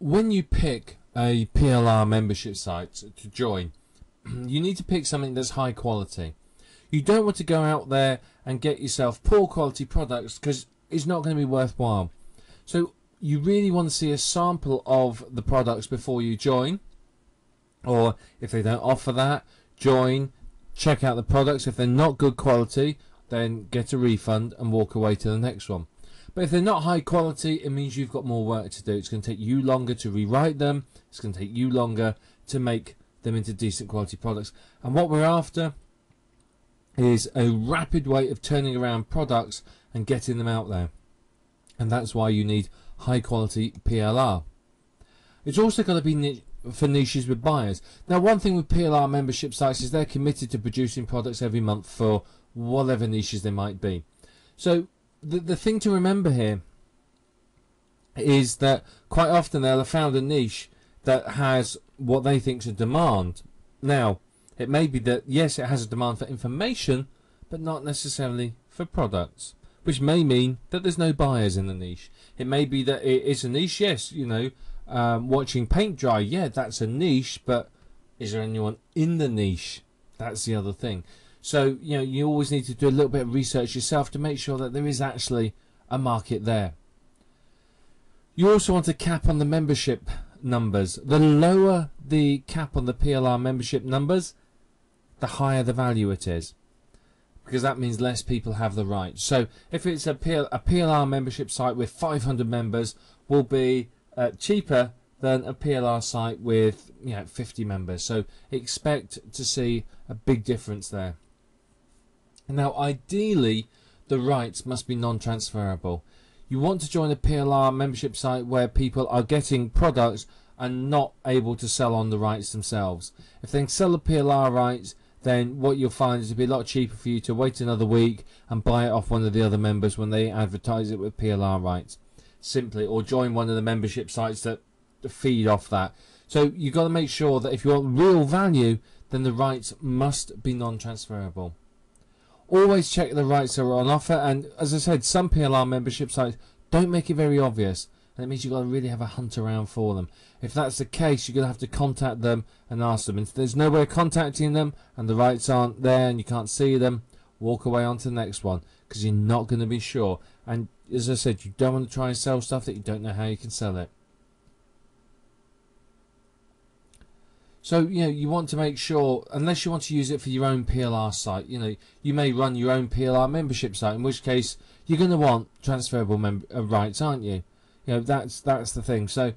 when you pick a PLR membership site to join, you need to pick something that's high quality. You don't want to go out there and get yourself poor quality products, because it's not going to be worthwhile. So you really want to see a sample of the products before you join, or if they don't offer that, join, check out the products. If they're not good quality, then get a refund and walk away to the next one. But if they're not high quality, it means you've got more work to do. It's going to take you longer to rewrite them. It's going to take you longer to make them into decent quality products. And what we're after is a rapid way of turning around products and getting them out there. And that's why you need high quality PLR. It's also got to be for niches with buyers. Now, one thing with PLR membership sites is they're committed to producing products every month for whatever niches they might be. So the thing to remember here is that quite often they'll have found a niche that has what they think is a demand. Now, it may be that, yes, it has a demand for information, but not necessarily for products, which may mean that there's no buyers in the niche. It may be that it is a niche, yes, you know, watching paint dry, yeah, that's a niche, but is there anyone in the niche? That's the other thing. So, you know, you always need to do a little bit of research yourself to make sure that there is actually a market there. You also want to cap on the membership numbers. The lower the cap on the PLR membership numbers, the higher the value it is, because that means less people have the right. So if it's a PLR membership site with 500 members will be cheaper than a PLR site with 50 members. So expect to see a big difference there. Now, ideally, the rights must be non-transferable. You want to join a PLR membership site where people are getting products and not able to sell on the rights themselves. If they can sell the PLR rights, then what you'll find is it'll be a lot cheaper for you to wait another week and buy it off one of the other members when they advertise it with PLR rights. Simply, or join one of the membership sites that feed off that. So you've got to make sure that if you want real value, then the rights must be non-transferable. Always check the rights that are on offer, and as I said, some PLR membership sites don't make it very obvious, and it means you've got to really have a hunt around for them. If that's the case, you're going to have to contact them and ask them. And if there's no way of contacting them and the rights aren't there and you can't see them, walk away on to the next one, because you're not going to be sure. And as I said, you don't want to try and sell stuff that you don't know how you can sell it. So, you want to make sure, unless you want to use it for your own PLR site, you may run your own PLR membership site, in which case you're going to want transferable rights, aren't you? That's the thing. So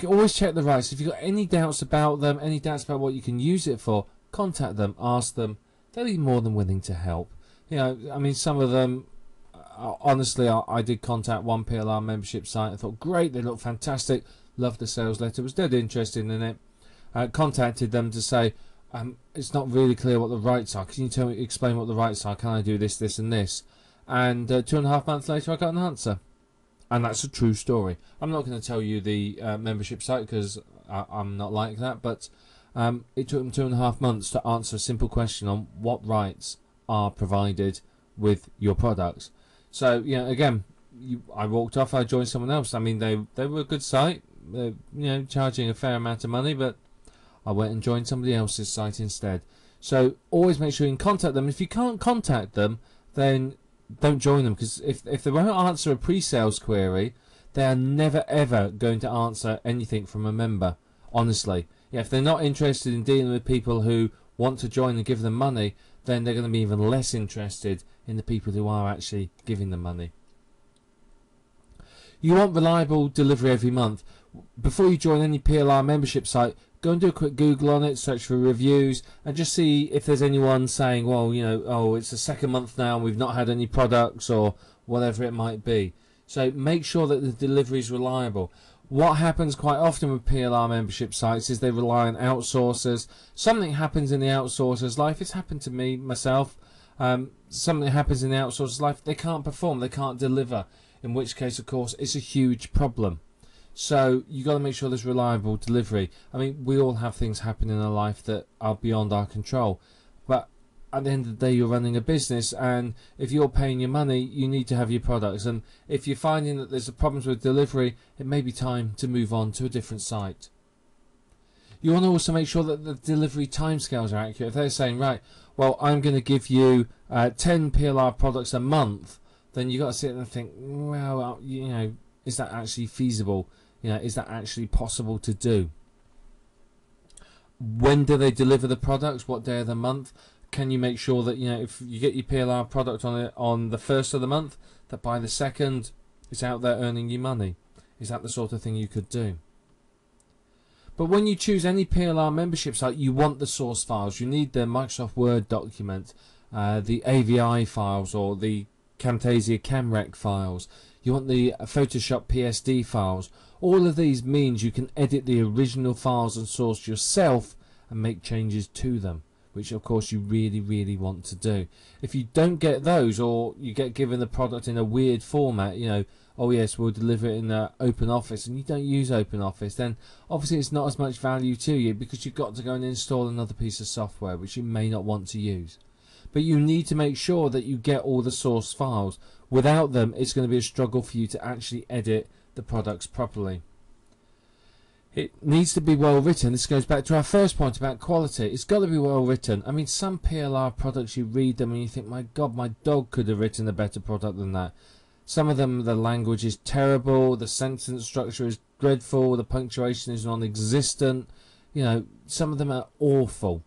always check the rights. If you've got any doubts about them, any doubts about what you can use it for, contact them, ask them. They'll be more than willing to help. I mean, some of them, honestly, I did contact one PLR membership site. I thought, great, they look fantastic, loved the sales letter, was dead interested in it. Contacted them to say, it's not really clear what the rights are. Can you explain what the rights are? Can I do this, this and this? And 2.5 months later I got an answer. And that's a true story. I'm not going to tell you the membership site, because I'm not like that, but it took them 2.5 months to answer a simple question on what rights are provided with your products. So, again, I walked off, I joined someone else. I mean, they were a good site, charging a fair amount of money, but I went and joined somebody else's site instead. So always make sure you can contact them. If you can't contact them, then don't join them, because if they won't answer a pre-sales query, they are never ever going to answer anything from a member, honestly. If they're not interested in dealing with people who want to join and give them money, then they're going to be even less interested in the people who are actually giving them money. You want reliable delivery every month. Before you join any PLR membership site, go and do a quick Google on it, search for reviews, and just see if there's anyone saying, well, oh, it's the second month now and we've not had any products, or whatever it might be. So make sure that the delivery is reliable. What happens quite often with PLR membership sites is they rely on outsourcers. Something happens in the outsourcer's life. It's happened to me, myself. Something happens in the outsourcer's life. They can't perform. They can't deliver. In which case, of course, it's a huge problem. So you got to make sure there's reliable delivery. I mean, we all have things happen in our life that are beyond our control. But at the end of the day, you're running a business, and if you're paying your money, you need to have your products. And if you're finding that there's problems with delivery, it may be time to move on to a different site. You want to also make sure that the delivery timescales are accurate. If they're saying, right, well, I'm going to give you 10 PLR products a month, then you've got to sit there and think, well, you know, is that actually feasible? You know, is that actually possible to do? When do they deliver the products? What day of the month? Can you make sure that, you know, if you get your PLR product on the first of the month, that by the second it's out there earning you money? Is that the sort of thing you could do? But when you choose any PLR membership site, you want the source files. You need the Microsoft Word document, the AVI files, or the Camtasia CamRec files. You want the Photoshop PSD files. All of these means you can edit the original files and source yourself and make changes to them, which of course you really, really want to do. If you don't get those, or you get given the product in a weird format, you know, oh yes, we'll deliver it in OpenOffice, and you don't use OpenOffice, then obviously it's not as much value to you, because you've got to go and install another piece of software which you may not want to use. But you need to make sure that you get all the source files. Without them, it's going to be a struggle for you to actually edit the products properly. It needs to be well written. This goes back to our first point about quality. It's got to be well written. I mean, some PLR products, you read them and you think, my God, my dog could have written a better product than that. Some of them, the language is terrible, the sentence structure is dreadful, the punctuation is non-existent. You know, some of them are awful.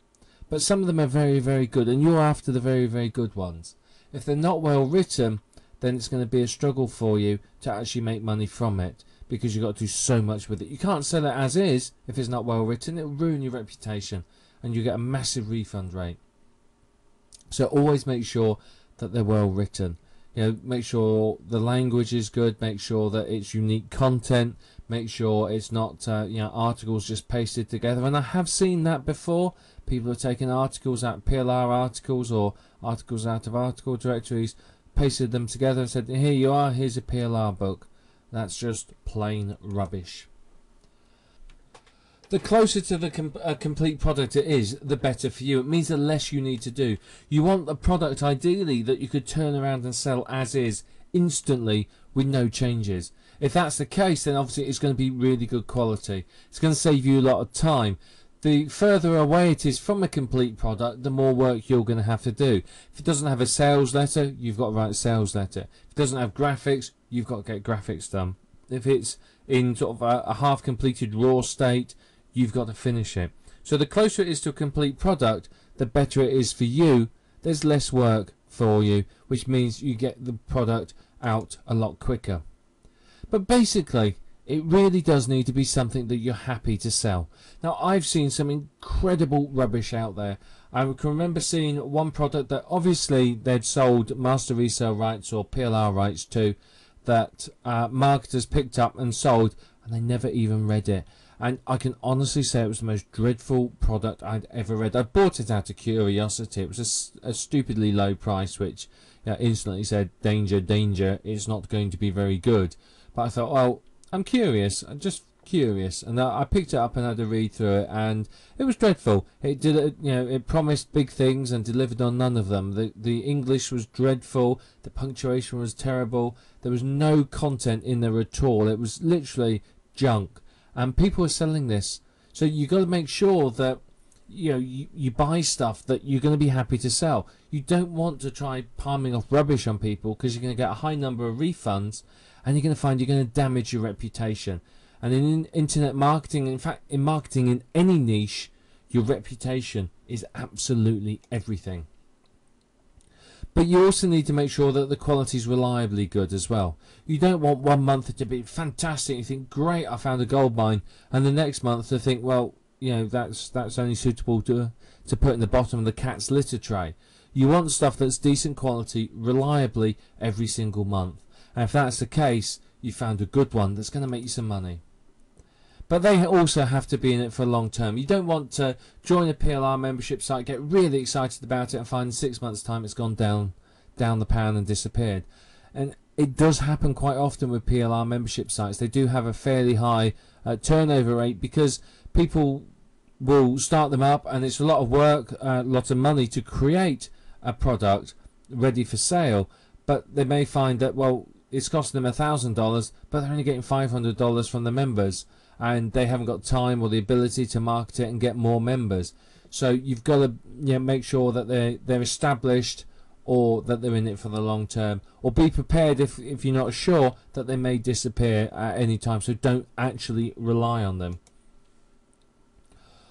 But some of them are very, very good, and you're after the very, very good ones. If they're not well written, then it's going to be a struggle for you to actually make money from it, because you've got to do so much with it. You can't sell it as is if it's not well written. It'll ruin your reputation, and you get a massive refund rate. So always make sure that they're well written. You know, make sure the language is good, make sure that it's unique content, make sure it's not you know, articles just pasted together. And I have seen that before. People have taken articles out, PLR articles, or articles out of article directories, pasted them together and said, here you are, here's a PLR book. That's just plain rubbish. The closer to the complete product it is, the better for you. It means the less you need to do. You want a product, ideally, that you could turn around and sell as is, instantly, with no changes. If that's the case, then obviously it's going to be really good quality. It's going to save you a lot of time. The further away it is from a complete product, the more work you're going to have to do. If it doesn't have a sales letter, you've got to write a sales letter. If it doesn't have graphics, you've got to get graphics done. If it's in sort of a half-completed raw state, you've got to finish it. So the closer it is to a complete product, the better it is for you. There's less work for you, which means you get the product out a lot quicker. But basically, it really does need to be something that you're happy to sell. Now, I've seen some incredible rubbish out there. I can remember seeing one product that obviously they'd sold master resale rights or PLR rights to, that marketers picked up and sold, and they never even read it. And I can honestly say it was the most dreadful product I'd ever read. I bought it out of curiosity. It was a stupidly low price, which instantly said, danger, danger, it's not going to be very good. But I thought, well, I'm curious, I'm just curious, and I picked it up and had a read through it, and it was dreadful. It did, you know, it promised big things and delivered on none of them. The English was dreadful, the punctuation was terrible, there was no content in there at all. It was literally junk, and people are selling this. So you've got to make sure that you buy stuff that you're going to be happy to sell. You don't want to try palming off rubbish on people, because you're going to get a high number of refunds, and you're going to find you're going to damage your reputation. And in internet marketing, in fact in marketing in any niche, your reputation is absolutely everything. But you also need to make sure that the quality is reliably good as well. You don't want one month to be fantastic, you think, great, I found a gold mine, and the next month to think, well, you know, that's only suitable to put in the bottom of the cat's litter tray. You want stuff that's decent quality, reliably, every single month. And if that's the case, you found a good one that's going to make you some money. But they also have to be in it for a long term. You don't want to join a PLR membership site, get really excited about it, and find in 6 months' time it's gone down the pan and disappeared. And it does happen quite often with PLR membership sites. They do have a fairly high turnover rate, because people will start them up, and it's a lot of work, lots of money to create a product ready for sale, but they may find that, well, it's costing them $1,000, but they're only getting $500 from the members, and they haven't got time or the ability to market it and get more members. So you've got to, you know, make sure that they're established, or that they're in it for the long term, or be prepared if you're not sure that they may disappear at any time. So don't actually rely on them.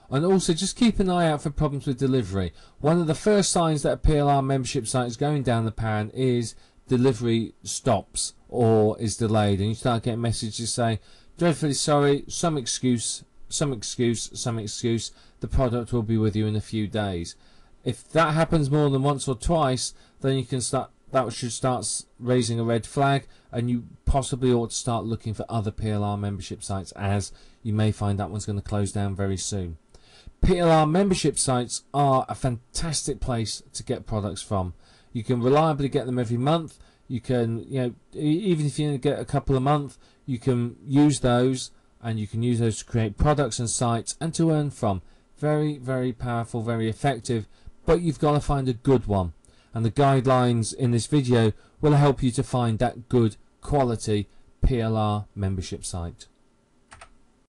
And also just keep an eye out for problems with delivery. One of the first signs that a PLR membership site is going down the pan is delivery stops or is delayed, and you start getting messages saying, dreadfully sorry, some excuse, the product will be with you in a few days. If that happens more than once or twice, then you can start, that should start raising a red flag, and you possibly ought to start looking for other PLR membership sites, as you may find that one's going to close down very soon. PLR membership sites are a fantastic place to get products from. You can reliably get them every month. You can, you know, even if you get a couple a month, you can use those, and you can use those to create products and sites and to earn from. Very, very powerful, very effective, but you've got to find a good one. And the guidelines in this video will help you to find that good quality PLR membership site.